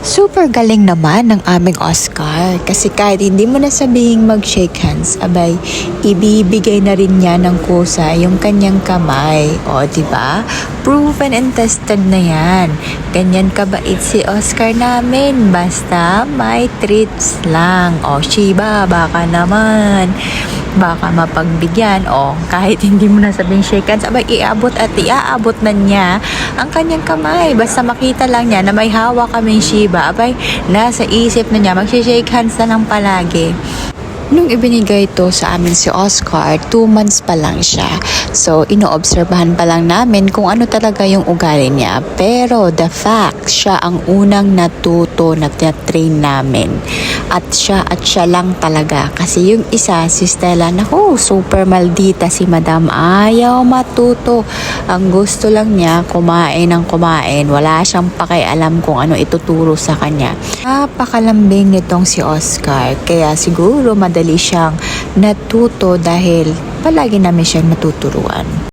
Super galing naman ng aming Oscar kasi kahit hindi mo na sabihing mag-shake hands, abay, ibibigay na rin niya ng kusa yung kanyang kamay. O, di ba? Proven and tested na yan. Ganyan kabait si Oscar namin. Basta may treats lang. O, Shiba, baka naman. Baka mapagbigyan. O, kahit hindi mo na sabihing shake hands, abay, iabot at iaabot na niya ang kanyang kamay. Basta makita lang niya na may hawak kaming Shiba, abay, nasa isip na niya, magsishake hands na lang palagi. Nung ibinigay ito sa amin si Oscar, 2 months pa lang siya. So, inoobserbahan pa lang namin kung ano talaga yung ugali niya. Pero, the fact, siya ang unang natuto na train namin. At siya lang talaga. Kasi yung isa, si Stella, naku, super maldita si Madam. Ayaw matuto. Ang gusto lang niya, kumain ng kumain. Wala siyang pakialam kung ano ituturo sa kanya. Napakalambing nitong si Oscar. Kaya siguro madali siyang natuto dahil palagi namin siyang natuturuan.